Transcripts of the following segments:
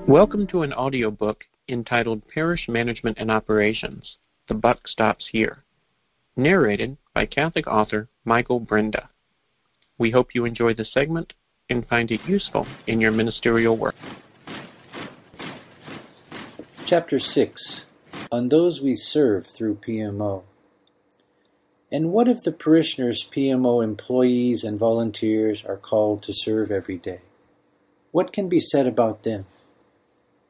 Welcome to an audiobook entitled Parish Management and Operations, The Buck Stops Here, narrated by Catholic author Michael Brinda. We hope you enjoy the segment and find it useful in your ministerial work. Chapter 6, On Those We Serve Through PMO. And what if the parishioners' PMO employees and volunteers are called to serve every day? What can be said about them?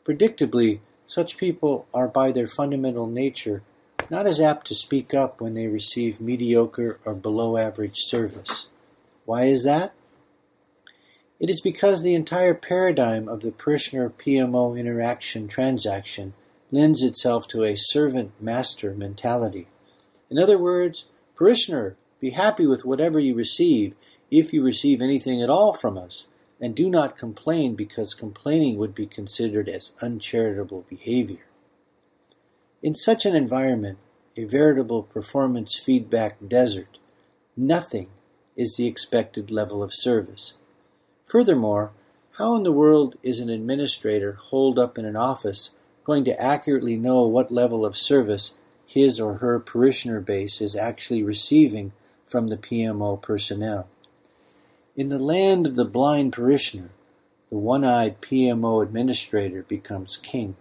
Predictably, such people are by their fundamental nature not as apt to speak up when they receive mediocre or below-average service. Why is that? It is because the entire paradigm of the parishioner-PMO interaction transaction lends itself to a servant-master mentality. In other words, parishioner, be happy with whatever you receive, if you receive anything at all from us, and do not complain because complaining would be considered as uncharitable behavior. In such an environment, a veritable performance feedback desert, nothing is the expected level of service. Furthermore, how in the world is an administrator holed up in an office going to accurately know what level of service his or her parishioner base is actually receiving from the PMO personnel? In the land of the blind parishioner, the one-eyed PMO administrator becomes king.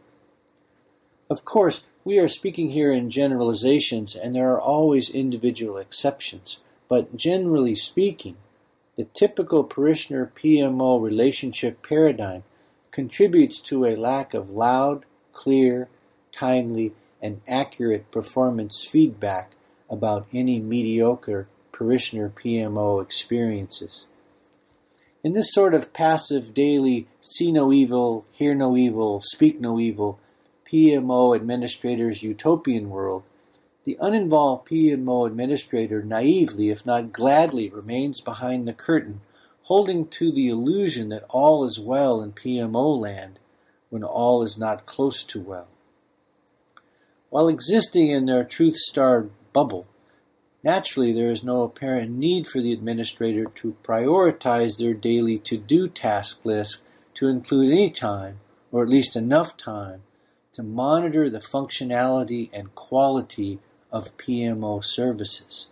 Of course, we are speaking here in generalizations, and there are always individual exceptions, but generally speaking, the typical parishioner-PMO relationship paradigm contributes to a lack of loud, clear, timely, and accurate performance feedback about any mediocre parishioner-PMO experiences. In this sort of passive daily see no evil, hear no evil, speak no evil, PMO administrator's utopian world, the uninvolved PMO administrator naively, if not gladly, remains behind the curtain, holding to the illusion that all is well in PMO land when all is not close to well. While existing in their truth-starred bubble, naturally there is no apparent need for the administrator to prioritize their daily to-do task list to include any time, or at least enough time, to monitor the functionality and quality of PMO services.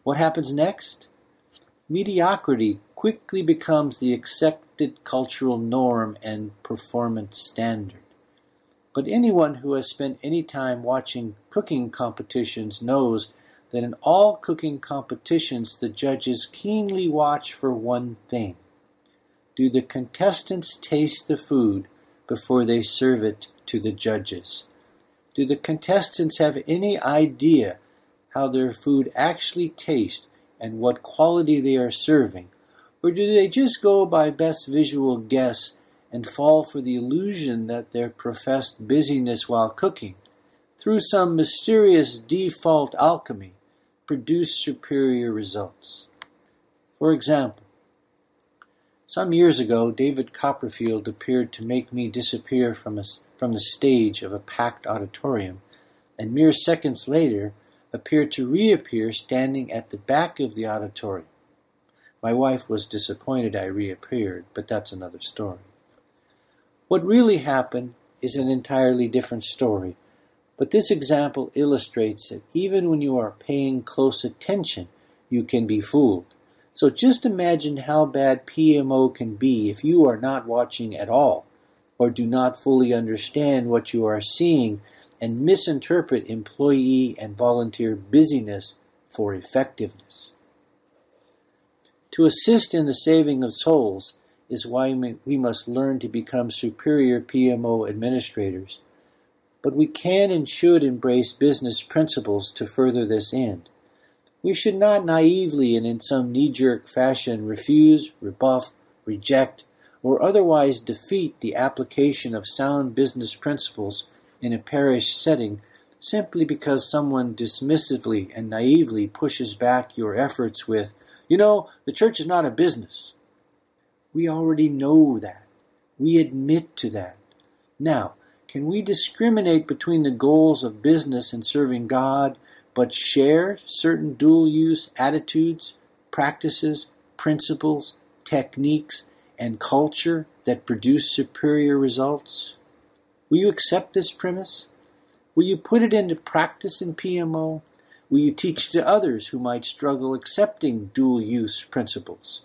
What happens next? Mediocrity quickly becomes the accepted cultural norm and performance standard. But anyone who has spent any time watching cooking competitions knows that in all cooking competitions the judges keenly watch for one thing. Do the contestants taste the food before they serve it to the judges? Do the contestants have any idea how their food actually tastes and what quality they are serving? Or do they just go by best visual guess and fall for the illusion that their professed busyness while cooking, through some mysterious default alchemy, produce superior results? For example, some years ago, David Copperfield appeared to make me disappear from the stage of a packed auditorium, and mere seconds later appeared to reappear standing at the back of the auditorium. My wife was disappointed I reappeared, but that's another story. What really happened is an entirely different story, but this example illustrates that even when you are paying close attention, you can be fooled. So just imagine how bad PMO can be if you are not watching at all, or do not fully understand what you are seeing and misinterpret employee and volunteer busyness for effectiveness. To assist in the saving of souls is why we must learn to become superior PMO administrators. But we can and should embrace business principles to further this end. We should not naively and in some knee-jerk fashion refuse, rebuff, reject, or otherwise defeat the application of sound business principles in a parish setting simply because someone dismissively and naively pushes back your efforts with, the church is not a business. We already know that. We admit to that. Now, can we discriminate between the goals of business and serving God, but share certain dual-use attitudes, practices, principles, techniques, and culture that produce superior results? Will you accept this premise? Will you put it into practice in PMO? Will you teach to others who might struggle accepting dual-use principles?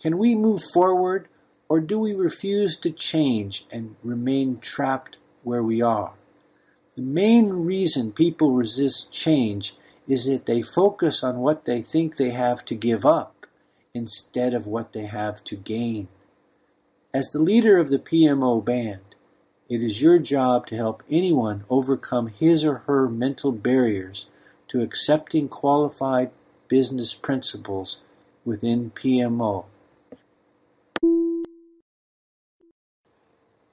Can we move forward, or do we refuse to change and remain trapped where we are? The main reason people resist change is that they focus on what they think they have to give up instead of what they have to gain. As the leader of the PMO band, it is your job to help anyone overcome his or her mental barriers to accepting qualified business principles within PMO.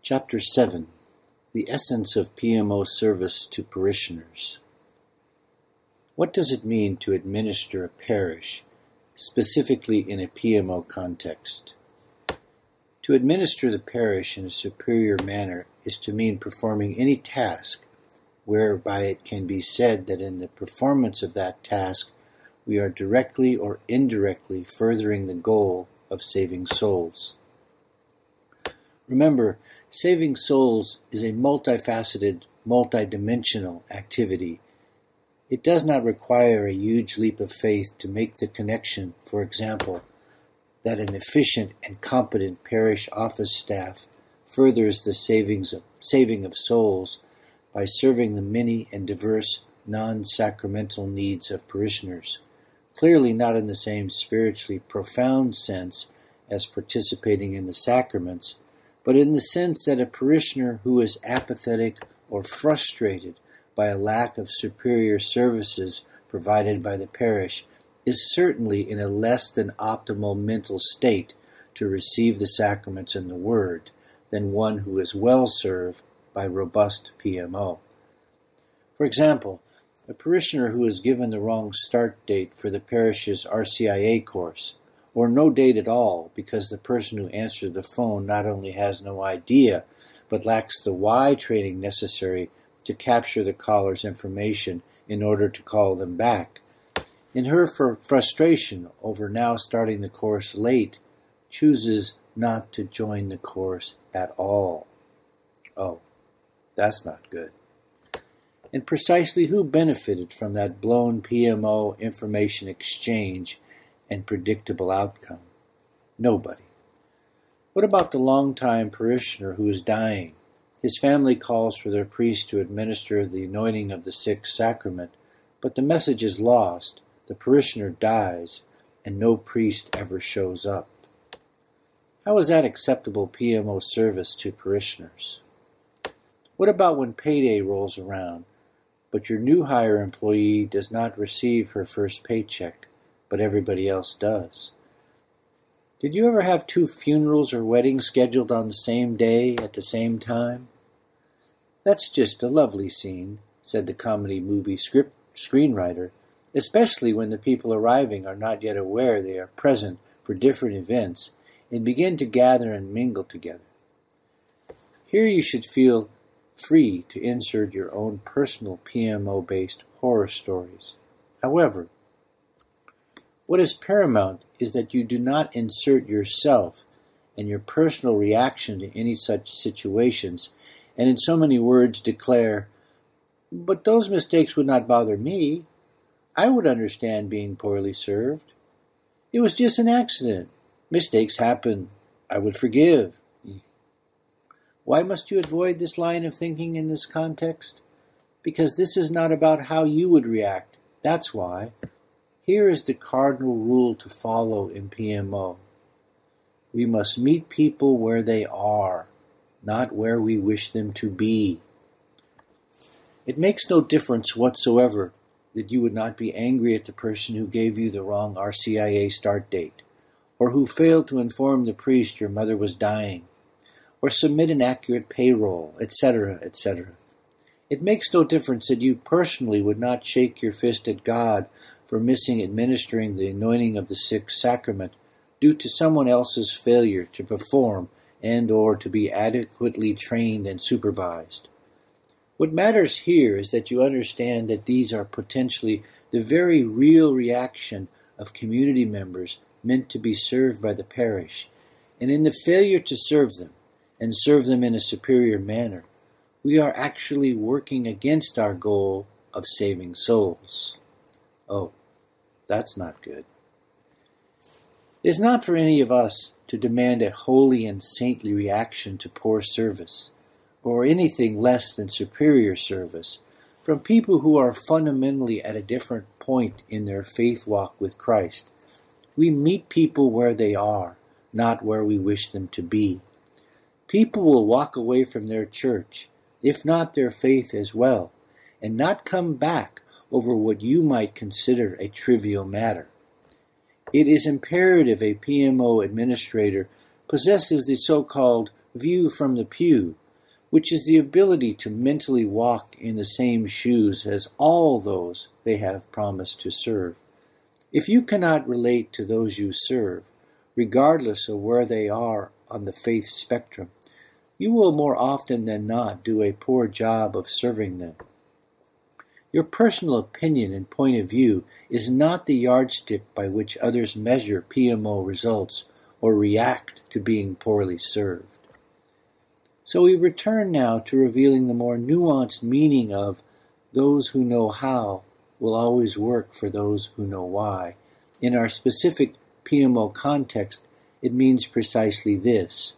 Chapter 7. The Essence of PMO Service to Parishioners. What does it mean to administer a parish, specifically in a PMO context? To administer the parish in a superior manner is to mean performing any task whereby it can be said that in the performance of that task we are directly or indirectly furthering the goal of saving souls. Remember, saving souls is a multifaceted, multidimensional activity. It does not require a huge leap of faith to make the connection, for example, that an efficient and competent parish office staff furthers the saving of souls by serving the many and diverse non-sacramental needs of parishioners, clearly not in the same spiritually profound sense as participating in the sacraments, but in the sense that a parishioner who is apathetic or frustrated by a lack of superior services provided by the parish is certainly in a less than optimal mental state to receive the sacraments and the Word than one who is well served by robust PMO. For example, a parishioner who is given the wrong start date for the parish's RCIA course, or no date at all because the person who answered the phone not only has no idea, but lacks the why training necessary to capture the caller's information in order to call them back. In her frustration over now starting the course late, chooses not to join the course at all. Oh, that's not good. And precisely who benefited from that blown PMO information exchange and predictable outcome? Nobody. What about the long-time parishioner who is dying? His family calls for their priest to administer the anointing of the sixth sacrament, but the message is lost, the parishioner dies, and no priest ever shows up. How is that acceptable PMO service to parishioners? What about when payday rolls around, but your new hire employee does not receive her first paycheck, but everybody else does? Did you ever have 2 funerals or weddings scheduled on the same day at the same time? That's just a lovely scene, said the comedy movie screenwriter, especially when the people arriving are not yet aware they are present for different events and begin to gather and mingle together. Here you should feel free to insert your own personal PMO-based horror stories. However, what is paramount is that you do not insert yourself and your personal reaction to any such situations and in so many words declare, "But those mistakes would not bother me. I would understand being poorly served. It was just an accident. Mistakes happen. I would forgive." Why must you avoid this line of thinking in this context? Because this is not about how you would react. That's why. Here is the cardinal rule to follow in PMO. We must meet people where they are, not where we wish them to be. It makes no difference whatsoever that you would not be angry at the person who gave you the wrong RCIA start date, or who failed to inform the priest your mother was dying, or submit an accurate payroll, etc., etc. It makes no difference that you personally would not shake your fist at God for missing administering the anointing of the sixth sacrament due to someone else's failure to perform and or to be adequately trained and supervised. What matters here is that you understand that these are potentially the very real reaction of community members meant to be served by the parish, and in the failure to serve them, and serve them in a superior manner, we are actually working against our goal of saving souls. Oh, that's not good. It is not for any of us to demand a holy and saintly reaction to poor service, or anything less than superior service, from people who are fundamentally at a different point in their faith walk with Christ. We meet people where they are, not where we wish them to be. People will walk away from their church, if not their faith as well, and not come back over what you might consider a trivial matter. It is imperative a PMO administrator possesses the so-called view from the pew, which is the ability to mentally walk in the same shoes as all those they have promised to serve. If you cannot relate to those you serve, regardless of where they are on the faith spectrum, you will more often than not do a poor job of serving them. Your personal opinion and point of view is not the yardstick by which others measure PMO results or react to being poorly served. So we return now to revealing the more nuanced meaning of those who know how will always work for those who know why. In our specific PMO context, it means precisely this.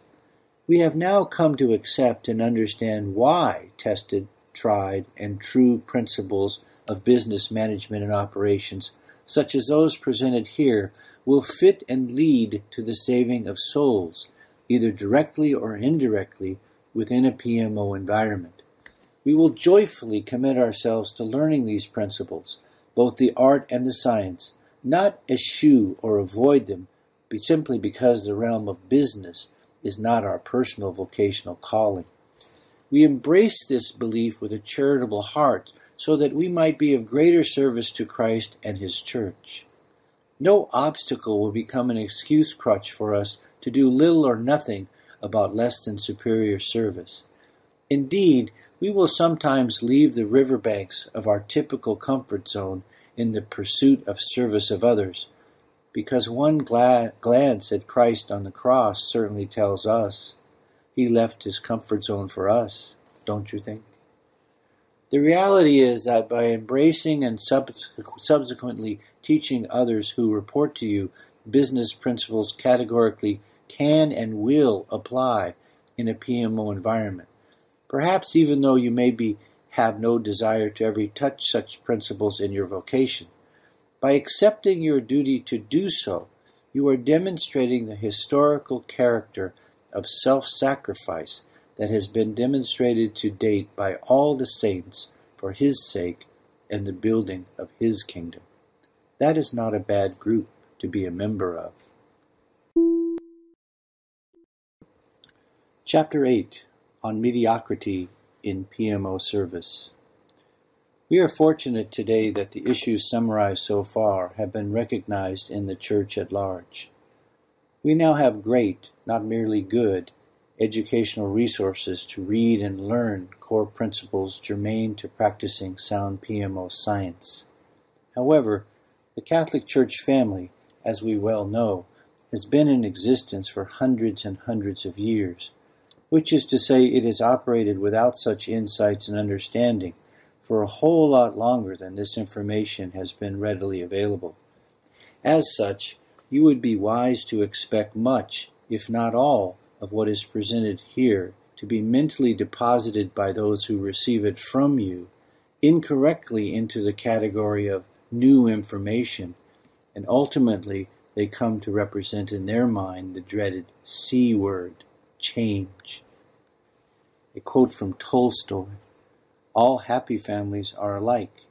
We have now come to accept and understand why tested, tried, and true principles of business management and operations, such as those presented here, will fit and lead to the saving of souls, either directly or indirectly, within a PMO environment. We will joyfully commit ourselves to learning these principles, both the art and the science, not eschew or avoid them simply because the realm of business is not our personal vocational calling. We embrace this belief with a charitable heart so that we might be of greater service to Christ and His church. No obstacle will become an excuse crutch for us to do little or nothing about less than superior service. Indeed, we will sometimes leave the riverbanks of our typical comfort zone in the pursuit of service of others, because one glance at Christ on the cross certainly tells us He left His comfort zone for us, don't you think? The reality is that by embracing and subsequently teaching others who report to you business principles categorically can and will apply in a PMO environment, perhaps even though you have no desire to ever touch such principles in your vocation. By accepting your duty to do so, you are demonstrating the historical character of self-sacrifice that has been demonstrated to date by all the saints for His sake and the building of His kingdom. That is not a bad group to be a member of. Chapter 8, on mediocrity in PMO service. We are fortunate today that the issues summarized so far have been recognized in the church at large. We now have great, not merely good, educational resources to read and learn core principles germane to practicing sound PMO science. However, the Catholic Church family, as we well know, has been in existence for hundreds and hundreds of years, which is to say it has operated without such insights and understanding for a whole lot longer than this information has been readily available. As such, you would be wise to expect much, if not all, of what is presented here to be mentally deposited by those who receive it from you incorrectly into the category of new information, and ultimately they come to represent in their mind the dreaded C word, change. A quote from Tolstoy: "All happy families are alike.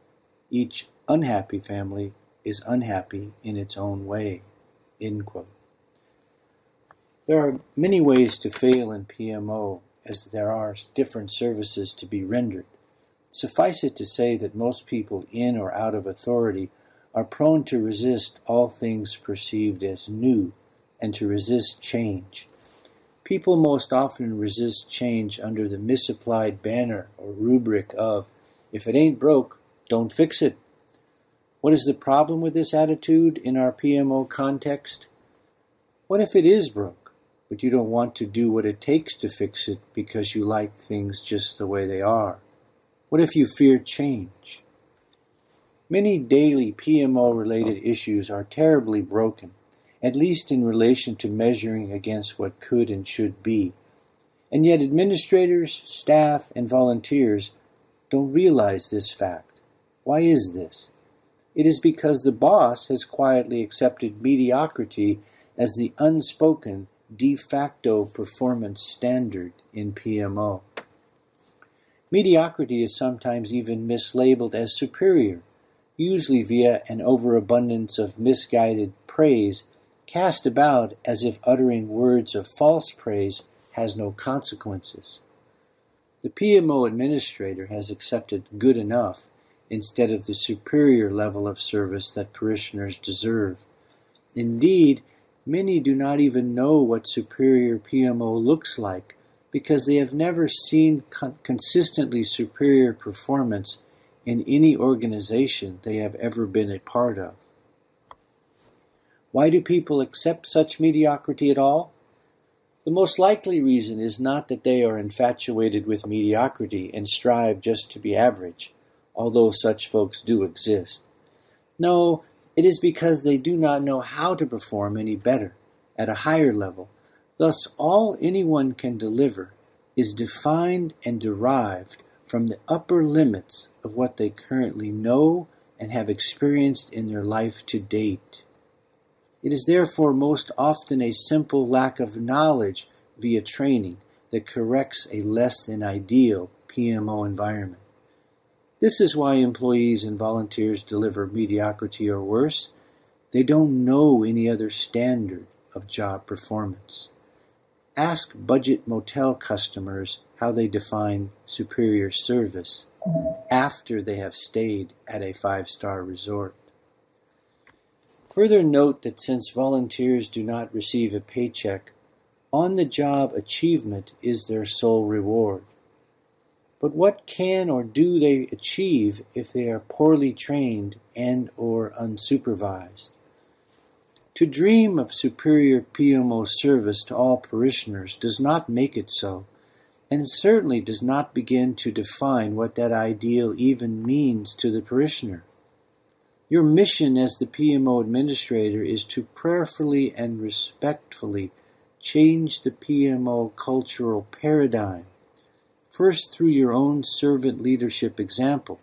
Each unhappy family is unhappy in its own way." End quote. There are many ways to fail in PMO, as there are different services to be rendered. Suffice it to say that most people in or out of authority are prone to resist all things perceived as new and to resist change. People most often resist change under the misapplied banner or rubric of, if it ain't broke, don't fix it. What is the problem with this attitude in our PMO context? What if it is broke? but you don't want to do what it takes to fix it because you like things just the way they are? What if you fear change? Many daily PMO-related issues are terribly broken, at least in relation to measuring against what could and should be. And yet administrators, staff, and volunteers don't realize this fact. Why is this? It is because the boss has quietly accepted mediocrity as the unspoken de facto performance standard in PMO. Mediocrity is sometimes even mislabeled as superior, usually via an overabundance of misguided praise cast about as if uttering words of false praise has no consequences. The PMO administrator has accepted good enough instead of the superior level of service that parishioners deserve. Indeed, many do not even know what superior PMO looks like because they have never seen consistently superior performance in any organization they have ever been a part of. Why do people accept such mediocrity at all? The most likely reason is not that they are infatuated with mediocrity and strive just to be average, although such folks do exist. No, it is because they do not know how to perform any better, at a higher level. Thus, all anyone can deliver is defined and derived from the upper limits of what they currently know and have experienced in their life to date. It is therefore most often a simple lack of knowledge via training that corrects a less than ideal PMO environment. This is why employees and volunteers deliver mediocrity or worse. They don't know any other standard of job performance. Ask budget motel customers how they define superior service after they have stayed at a 5-star resort. Further note that since volunteers do not receive a paycheck, on-the-job achievement is their sole reward. But what can or do they achieve if they are poorly trained and or unsupervised? To dream of superior PMO service to all parishioners does not make it so, and certainly does not begin to define what that ideal even means to the parishioner. Your mission as the PMO administrator is to prayerfully and respectfully change the PMO cultural paradigm, first through your own servant leadership example,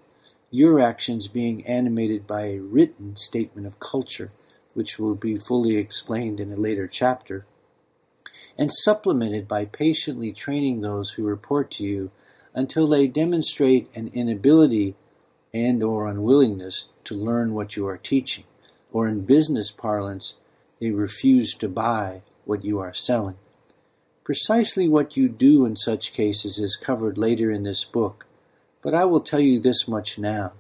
your actions being animated by a written statement of culture, which will be fully explained in a later chapter, and supplemented by patiently training those who report to you until they demonstrate an inability and or unwillingness to learn what you are teaching, or in business parlance, they refuse to buy what you are selling. Precisely what you do in such cases is covered later in this book, but I will tell you this much now.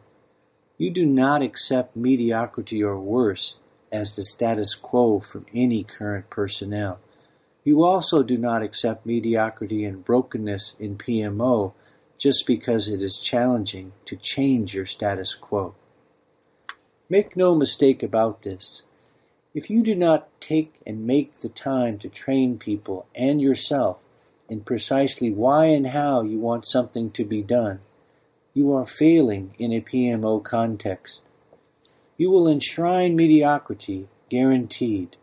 You do not accept mediocrity or worse as the status quo from any current personnel. You also do not accept mediocrity and brokenness in PMO just because it is challenging to change your status quo. Make no mistake about this. If you do not take and make the time to train people and yourself in precisely why and how you want something to be done, you are failing in a PMO context. You will enshrine mediocrity, guaranteed.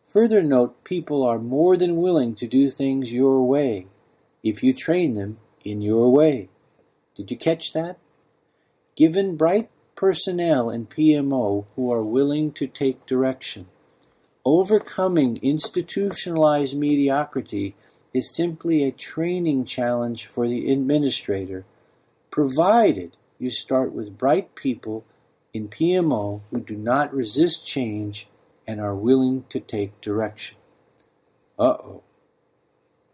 Further note, people are more than willing to do things your way, if you train them in your way. Did you catch that? Given bright personnel in PMO who are willing to take direction, overcoming institutionalized mediocrity is simply a training challenge for the administrator, provided you start with bright people in PMO who do not resist change and are willing to take direction. Uh-oh.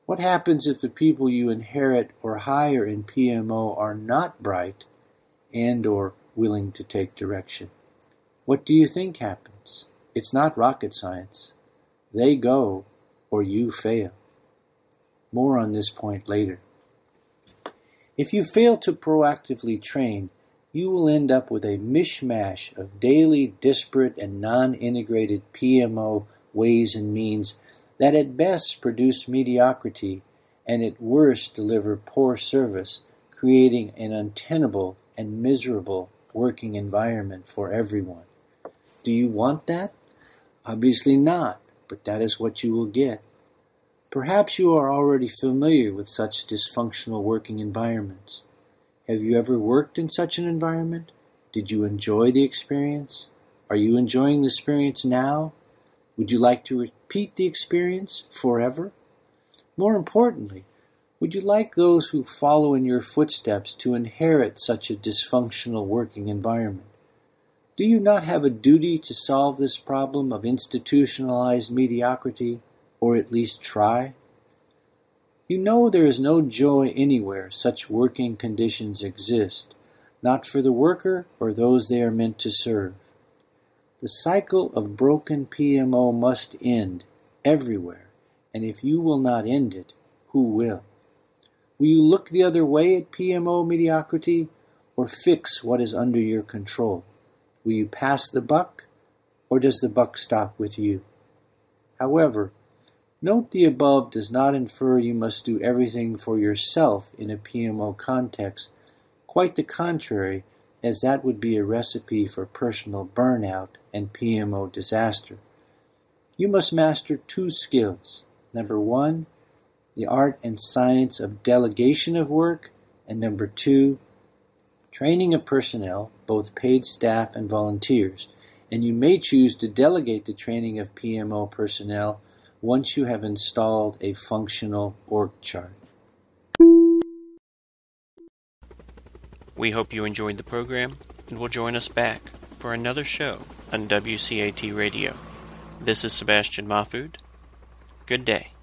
What happens if the people you inherit or hire in PMO are not bright and or willing to take direction? What do you think happens? It's not rocket science. They go or you fail. More on this point later. If you fail to proactively train, you will end up with a mishmash of daily disparate and non-integrated PMO ways and means that at best produce mediocrity and at worst deliver poor service, creating an untenable and miserable working environment for everyone. Do you want that? Obviously not, but that is what you will get. Perhaps you are already familiar with such dysfunctional working environments. Have you ever worked in such an environment? Did you enjoy the experience? Are you enjoying the experience now? Would you like to repeat the experience forever? More importantly, would you like those who follow in your footsteps to inherit such a dysfunctional working environment? Do you not have a duty to solve this problem of institutionalized mediocrity, or at least try? You know there is no joy anywhere such working conditions exist, not for the worker or those they are meant to serve. The cycle of broken PMO must end everywhere, and if you will not end it, who will? Will you look the other way at PMO mediocrity, or fix what is under your control? Will you pass the buck, or does the buck stop with you? However, note the above does not infer you must do everything for yourself in a PMO context. Quite the contrary, as that would be a recipe for personal burnout and PMO disaster. You must master 2 skills. Number 1, the art and science of delegation of work, and number 2, training of personnel, both paid staff and volunteers. And you may choose to delegate the training of PMO personnel once you have installed a functional org chart. We hope you enjoyed the program and will join us back for another show on WCAT Radio. This is Sebastian Mahfood. Good day.